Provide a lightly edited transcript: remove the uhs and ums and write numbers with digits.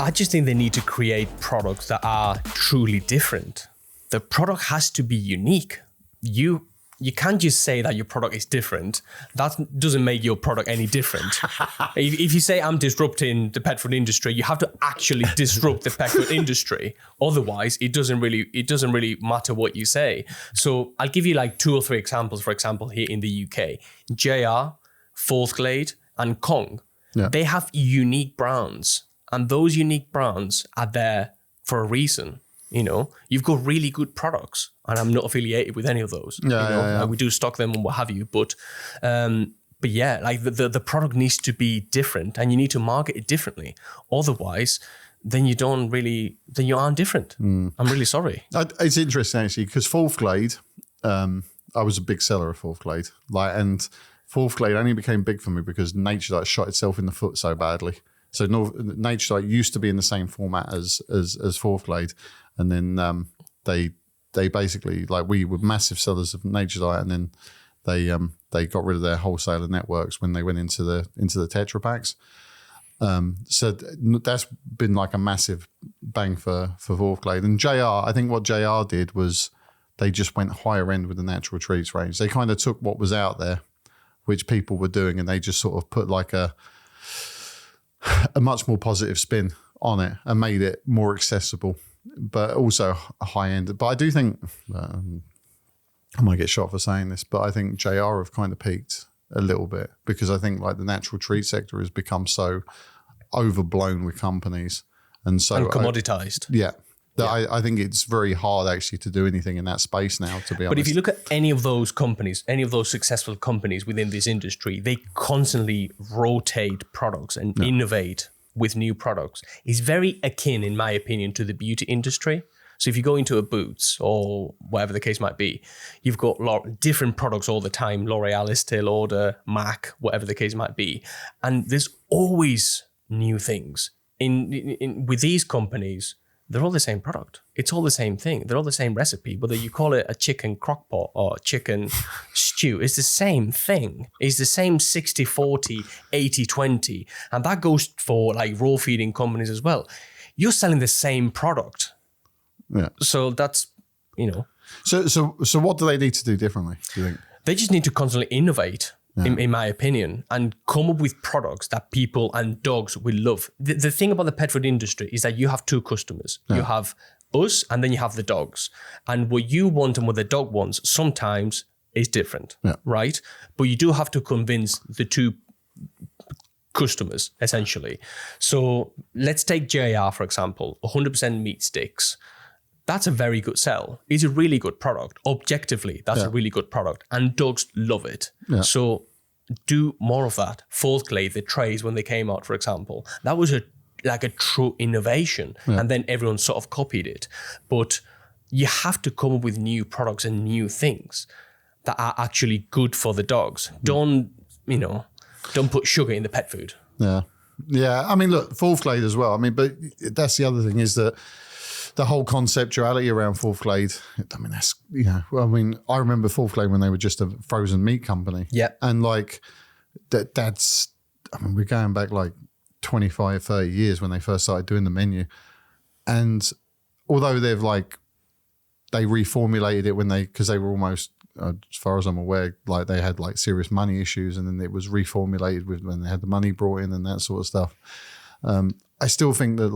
I just think they need to create products that are truly different. The product has to be unique. You can't just say that your product is different. That doesn't make your product any different. If you say I'm disrupting the pet food industry, you have to actually disrupt the pet food industry. Otherwise, it doesn't really matter what you say. So I'll give you like 2 or 3 examples. For example, here in the UK, JR, Forthglade, and Kong, they have unique brands, and those unique brands are there for a reason. You know, you've got really good products, and I'm not affiliated with any of those. We do stock them and what have you, but yeah, like the product needs to be different, and you need to market it differently. Otherwise, then you aren't different. I'm really sorry. It's interesting actually, because Forthglade, I was a big seller of Forthglade, and Forthglade only became big for me because Nature Diet shot itself in the foot so badly. So Nature Diet used to be in the same format as Forthglade. And then they basically, like, we were massive sellers of Nature Diet, and then they got rid of their wholesaler networks when they went into the Tetra Paks. So that's been like a massive bang for Forthglade. And JR, I think what JR did was they just went higher end with the natural treats range. They kind of took what was out there, which people were doing, and they just sort of put like a much more positive spin on it and made it more accessible, but also a high end. But I do think, I might get shot for saying this, but I think JR have kind of peaked a little bit, because I think like the natural treat sector has become so overblown with companies and so commoditized. I think it's very hard actually to do anything in that space now, to be honest. But if you look at any of those companies, any of those successful companies within this industry, they constantly rotate products and innovate with new products. It's very akin, in my opinion, to the beauty industry. So if you go into a Boots or whatever the case might be, you've got different products all the time. L'Oreal, Estee Lauder, MAC, whatever the case might be. And there's always new things. With these companies, they're all the same product. It's all the same thing. They're all the same recipe, whether you call it a chicken crock-pot or chicken stew. It's the same thing. It's the same 60-40, 80-20. And that goes for like raw feeding companies as well. You're selling the same product. Yeah. So that's, So what do they need to do differently, do you think? They just need to constantly innovate. In my opinion, and come up with products that people and dogs will love. The thing about the pet food industry is that you have 2 customers. Yeah. You have us, and then you have the dogs. And what you want and what the dog wants sometimes is different, right? But you do have to convince the 2 customers, essentially. So let's take JR, for example, 100% meat sticks. That's a very good sell. It's a really good product. Objectively, that's a really good product. And dogs love it. Yeah. So do more of that. Forthglade, the trays, when they came out, for example, that was a true innovation. Yeah. And then everyone sort of copied it. But you have to come up with new products and new things that are actually good for the dogs. Don't put sugar in the pet food. Yeah. Yeah. I mean, look, Forthglade as well. I mean, but that's the other thing, is that the whole conceptuality around Forthglade, I mean, that's, I remember Forthglade when they were just a frozen meat company. Yeah. And like, we're going back like 25, 30 years when they first started doing the menu. And although they reformulated it because they were almost, as far as I'm aware, like they had like serious money issues, and then it was reformulated when they had the money brought in and that sort of stuff. I still think that